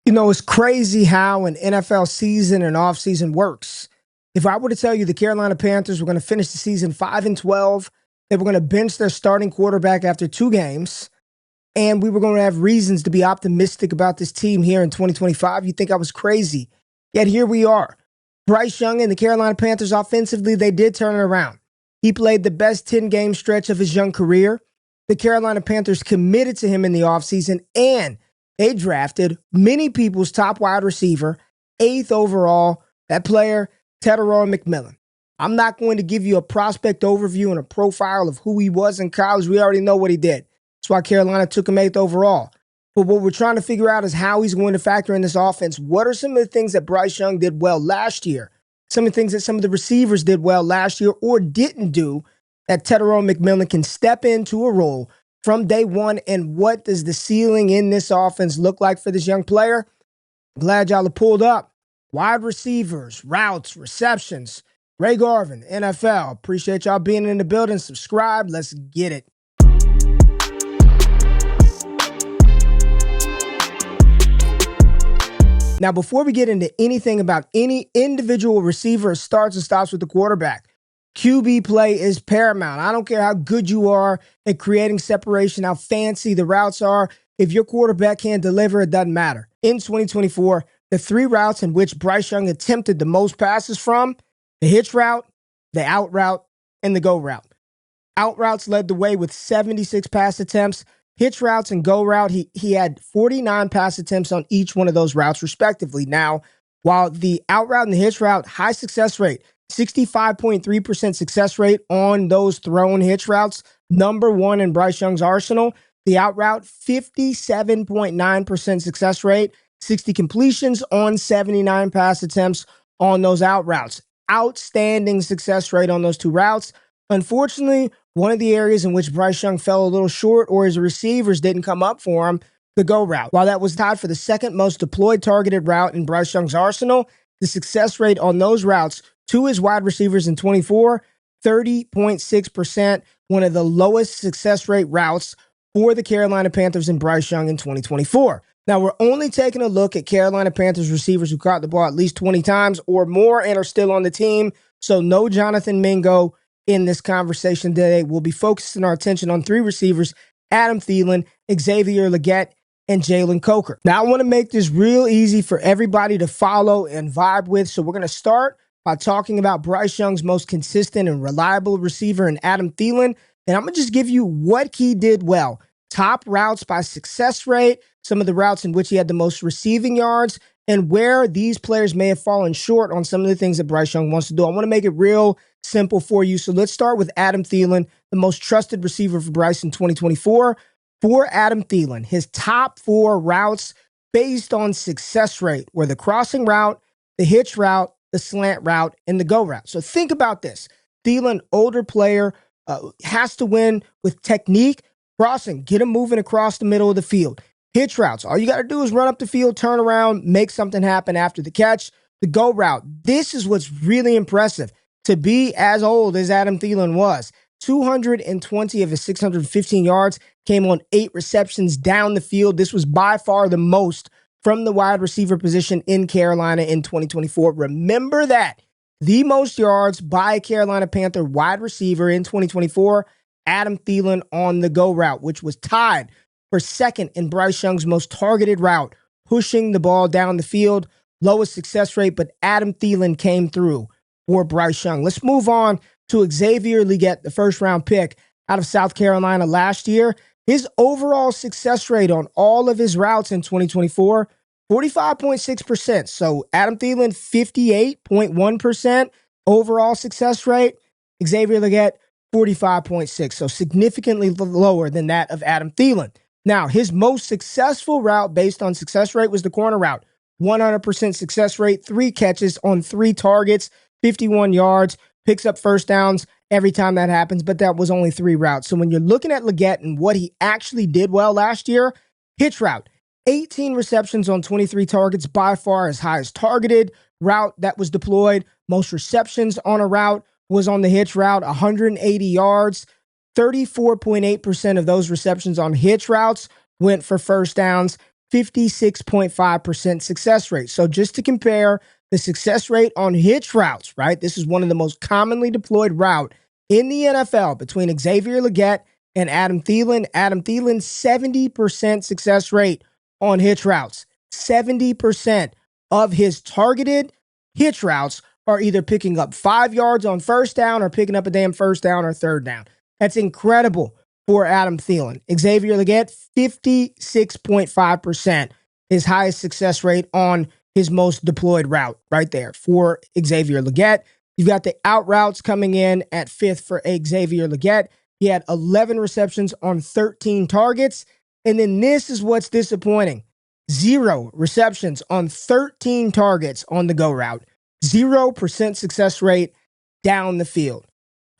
You know, it's crazy how an NFL season and offseason works. If I were to tell you the Carolina Panthers were going to finish the season 5-12, they were going to bench their starting quarterback after 2 games, and we were going to have reasons to be optimistic about this team here in 2025, you'd think I was crazy. Yet here we are. Bryce Young and the Carolina Panthers offensively, they did turn it around. He played the best 10-game stretch of his young career. The Carolina Panthers committed to him in the offseason, and they drafted many people's top wide receiver, 8th overall, that player, Tetairoa McMillan. I'm not going to give you a prospect overview and a profile of who he was in college. We already know what he did. That's why Carolina took him 8th overall. But what we're trying to figure out is how he's going to factor in this offense. What are some of the things that Bryce Young did well last year? Some of the things that some of the receivers did well last year or didn't do that Tetairoa McMillan can step into a role from day one, and what does the ceiling in this offense look like for this young player? Glad y'all have pulled up. Wide receivers, routes, receptions. Ray Garvin, NFL. Appreciate y'all being in the building. Subscribe. Let's get it. Now, before we get into anything about any individual receiver, it starts and stops with the quarterback. QB play is paramount. I don't care how good you are at creating separation, how fancy the routes are. If your quarterback can't deliver, it doesn't matter. In 2024, the 3 routes in which Bryce Young attempted the most passes from, the hitch route, the out route, and the go route. Out routes led the way with 76 pass attempts. Hitch routes and go route, he had 49 pass attempts on each one of those routes, respectively. Now, while the out route and the hitch route, high success rate, 65.3% success rate on those thrown hitch routes, number 1 in Bryce Young's arsenal. The out route, 57.9% success rate, 60 completions on 79 pass attempts on those out routes. Outstanding success rate on those 2 routes. Unfortunately, one of the areas in which Bryce Young fell a little short or his receivers didn't come up for him, the go route. While that was tied for the 2nd most deployed targeted route in Bryce Young's arsenal, the success rate on those routes to his wide receivers in 24, 30.6%, one of the lowest success rate routes for the Carolina Panthers and Bryce Young in 2024. Now, we're only taking a look at Carolina Panthers receivers who caught the ball at least 20 times or more and are still on the team. So no Jonathan Mingo in this conversation today. We'll be focusing our attention on 3 receivers, Adam Thielen, Xavier, Legette, and Jaylen Coker. Now, I want to make this real easy for everybody to follow and vibe with. So we're going to start by talking about Bryce Young's most consistent and reliable receiver in Adam Thielen. And I'm going to just give you what he did well. Top routes by success rate, some of the routes in which he had the most receiving yards, and where these players may have fallen short on some of the things that Bryce Young wants to do. I want to make it real simple for you. So let's start with Adam Thielen, the most trusted receiver for Bryce in 2024. For Adam Thielen, his top 4 routes based on success rate were the crossing route, the hitch route, the slant route, and the go route. So think about this. Thielen, older player, has to win with technique. Crossing, get him moving across the middle of the field. Hitch routes, all you got to do is run up the field, turn around, make something happen after the catch. The go route, this is what's really impressive. To be as old as Adam Thielen was, 220 of his 615 yards came on 8 receptions down the field. This was by far the most from the wide receiver position in Carolina in 2024. Remember that. The most yards by a Carolina Panther wide receiver in 2024, Adam Thielen on the go route, which was tied for 2nd in Bryce Young's most targeted route, pushing the ball down the field. Lowest success rate, but Adam Thielen came through for Bryce Young. Let's move on to Xavier Legette, the 1st-round pick out of South Carolina last year. His overall success rate on all of his routes in 2024, 45.6%. So Adam Thielen, 58.1% overall success rate. Xavier Legette, 45.6%. So significantly lower than that of Adam Thielen. Now, his most successful route based on success rate was the corner route. 100% success rate, 3 catches on 3 targets, 51 yards, picks up first downs every time that happens, but that was only 3 routes. So when you're looking at Legette and what he actually did well last year, hitch route, 18 receptions on 23 targets, by far his highest targeted route that was deployed. Most receptions on a route was on the hitch route, 180 yards. 34.8% of those receptions on hitch routes went for first downs. 56.5% success rate. So just to compare the success rate on hitch routes, right? This is one of the most commonly deployed route in the NFL between Xavier Legette and Adam Thielen. Adam Thielen, 70% success rate on hitch routes. 70% of his targeted hitch routes are either picking up 5 yards on first down or picking up a damn first down or third down. That's incredible for Adam Thielen. Xavier Legette, 56.5%, his highest success rate on his most deployed route right there for Xavier Legette. You've got the out routes coming in at 5th for Xavier Legette. He had 11 receptions on 13 targets. And then this is what's disappointing. 0 receptions on 13 targets on the go route. 0% success rate down the field.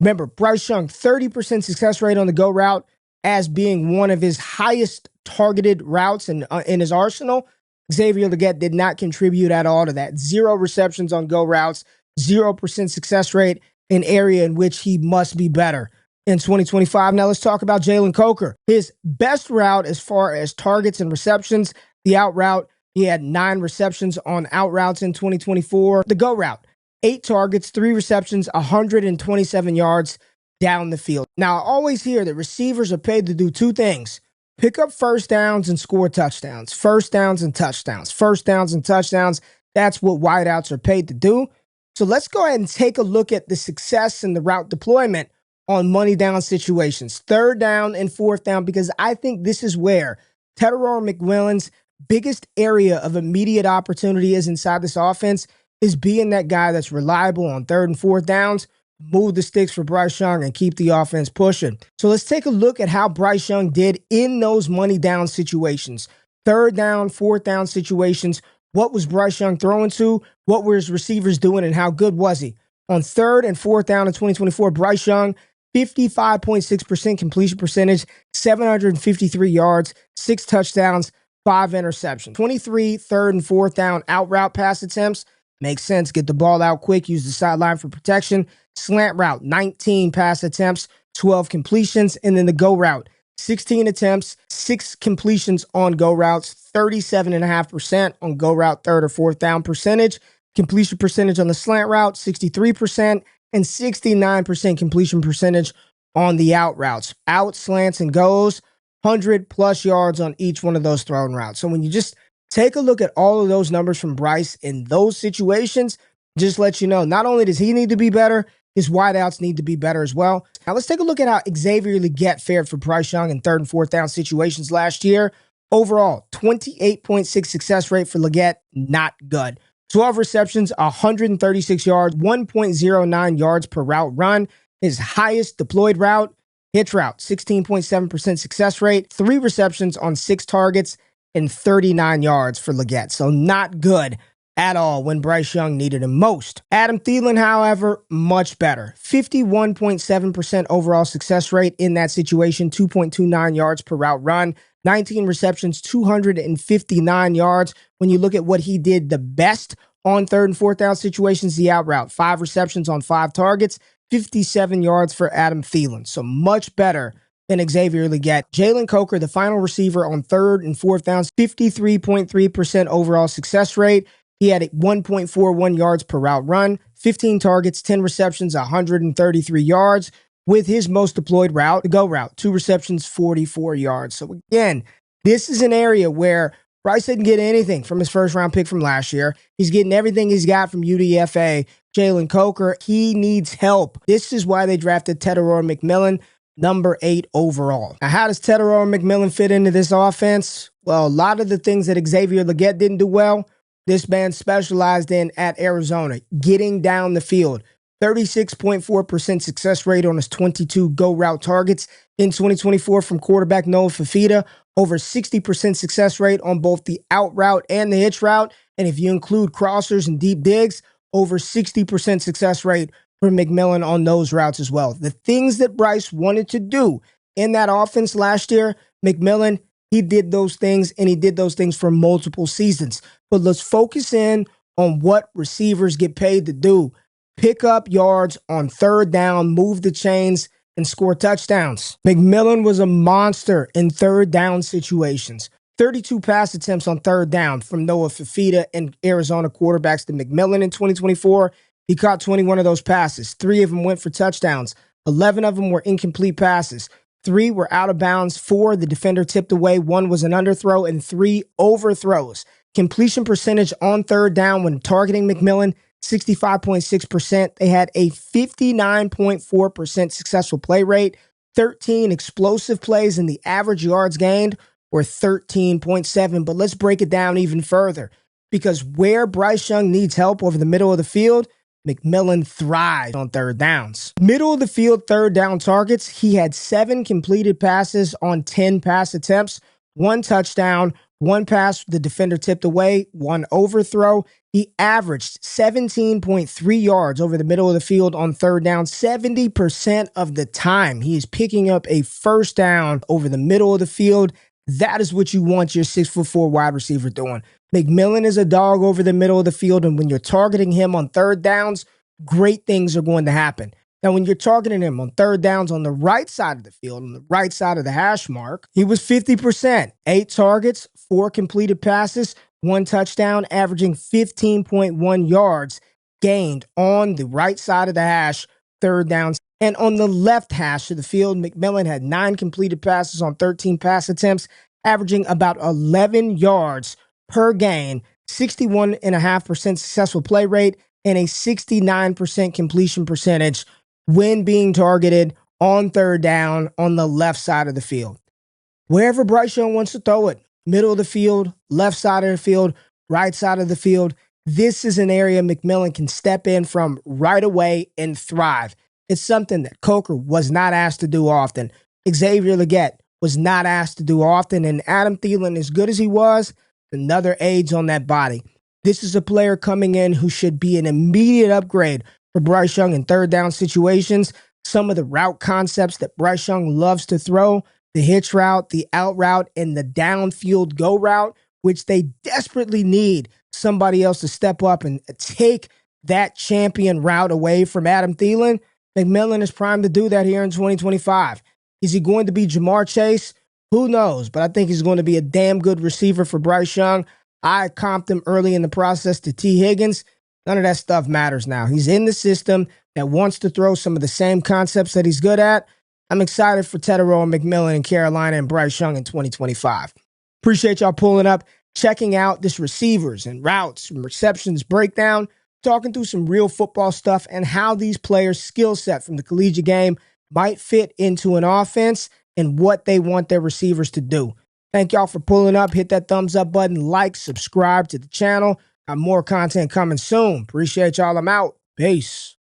Remember, Bryce Young, 30% success rate on the go route as being one of his highest targeted routes in his arsenal. Xavier Legette did not contribute at all to that. 0 receptions on go routes, 0% success rate, an area in which he must be better in 2025. Now let's talk about Jaylen Coker. His best route as far as targets and receptions, the out route, he had 9 receptions on out routes in 2024. The go route, 8 targets, 3 receptions, 127 yards down the field. Now, I always hear that receivers are paid to do 2 things: pick up first downs and score touchdowns. First downs and touchdowns. First downs and touchdowns. That's what wideouts are paid to do. So let's go ahead and take a look at the success and the route deployment on money down situations. 3rd down and 4th down, because I think this is where Tetairoa McMillan's biggest area of immediate opportunity is inside this offense, is being that guy that's reliable on 3rd and 4th downs, move the sticks for Bryce Young and keep the offense pushing. So let's take a look at how Bryce Young did in those money down situations. 3rd down, 4th down situations. What was Bryce Young throwing to? What were his receivers doing, and how good was he? On 3rd and 4th down in 2024, Bryce Young, 55.6% completion percentage, 753 yards, 6 touchdowns, 5 interceptions. 23 3rd and 4th down out route pass attempts. Makes sense. Get the ball out quick. Use the sideline for protection. Slant route, 19 pass attempts, 12 completions. And then the go route, 16 attempts, 6 completions on go routes, 37.5% on go route 3rd or 4th down percentage. Completion percentage on the slant route, 63%, and 69% completion percentage on the out routes. Out, slants, and goes, 100+ yards on each one of those thrown routes. So when you just take a look at all of those numbers from Bryce in those situations, just let you know, not only does he need to be better, his wideouts need to be better as well. Now let's take a look at how Xavier Legette fared for Bryce Young in 3rd and 4th down situations last year. Overall, 28.6 success rate for Legette, not good. 12 receptions, 136 yards, 1.09 yards per route run. His highest deployed route, hitch route, 16.7% success rate, 3 receptions on 6 targets, and 39 yards for Legette. So not good at all when Bryce Young needed him most. Adam Thielen, however, much better. 51.7% overall success rate in that situation, 2.29 yards per route run, 19 receptions, 259 yards. When you look at what he did the best on 3rd and 4th down situations, the out route, 5 receptions on 5 targets, 57 yards for Adam Thielen. So much better than Xavier Legette. Jaylen Coker, the final receiver on 3rd and 4th downs, 53.3% overall success rate. He had 1.41 yards per route run, 15 targets, 10 receptions, 133 yards. With his most deployed route, the go route, 2 receptions, 44 yards. So again, this is an area where Bryce didn't get anything from his 1st round pick from last year. He's getting everything he's got from UDFA. Jaylen Coker, he needs help. This is why they drafted Tetairoa McMillan, number 8 overall. Now, how does Tetairoa McMillan fit into this offense? Well, a lot of the things that Xavier Legette didn't do well, this man specialized in at Arizona, getting down the field. 36.4% success rate on his 22 go route targets in 2024 from quarterback Noah Fafita. Over 60% success rate on both the out route and the hitch route. And if you include crossers and deep digs, over 60% success rate for McMillan on those routes as well. The things that Bryce wanted to do in that offense last year, McMillan, he did those things, and he did those things for multiple seasons. But let's focus in on what receivers get paid to do. Pick up yards on 3rd down, move the chains, and score touchdowns. McMillan was a monster in 3rd down situations. 32 pass attempts on third down from Noah Fafita and Arizona quarterbacks to McMillan in 2024. He caught 21 of those passes. 3 of them went for touchdowns. 11 of them were incomplete passes. 3 were out of bounds. 4 the defender tipped away. 1 was an underthrow, and 3 overthrows. Completion percentage on third down when targeting McMillan, 65.6%. They had a 59.4% successful play rate, 13 explosive plays, and the average yards gained were 13.7. But let's break it down even further, because where Bryce Young needs help over the middle of the field, McMillan thrived on third downs. Middle of the field third down targets, he had 7 completed passes on 10 pass attempts, 1 touchdown, 1 pass the defender tipped away, 1 overthrow. He averaged 17.3 yards over the middle of the field on third down. 70% of the time he is picking up a first down over the middle of the field. That is what you want your 6'4" wide receiver doing. McMillan is a dog over the middle of the field, and when you're targeting him on third downs, great things are going to happen. Now, when you're targeting him on third downs on the right side of the field, on the right side of the hash mark, he was 50%. 8 targets, 4 completed passes, 1 touchdown, averaging 15.1 yards gained on the right side of the hash, third downs. And on the left hash of the field, McMillan had 9 completed passes on 13 pass attempts, averaging about 11 yards per gain, 61.5% successful play rate, and a 69% completion percentage when being targeted on third down on the left side of the field. Wherever Bryce Young wants to throw it, middle of the field, left side of the field, right side of the field, this is an area McMillan can step in from right away and thrive. It's something that Coker was not asked to do often. Xavier Legette was not asked to do often, and Adam Thielen, as good as he was, another aids on that body. This is a player coming in who should be an immediate upgrade for Bryce Young in third down situations. Some of the route concepts that Bryce Young loves to throw, the hitch route, the out route, and the downfield go route, which they desperately need somebody else to step up and take that champion route away from Adam Thielen. McMillan is primed to do that here in 2025. Is he going to be Jamar Chase? Who knows? But I think he's going to be a damn good receiver for Bryce Young. I comped him early in the process to T. Higgins. None of that stuff matters now. He's in the system that wants to throw some of the same concepts that he's good at. I'm excited for Tetairoa McMillan in Carolina and Bryce Young in 2025. Appreciate y'all pulling up, checking out this receivers and routes and receptions breakdown, talking through some real football stuff and how these players' skill set from the collegiate game might fit into an offense and what they want their receivers to do. Thank y'all for pulling up. Hit that thumbs up button, like, subscribe to the channel. Got more content coming soon. Appreciate y'all. I'm out. Peace.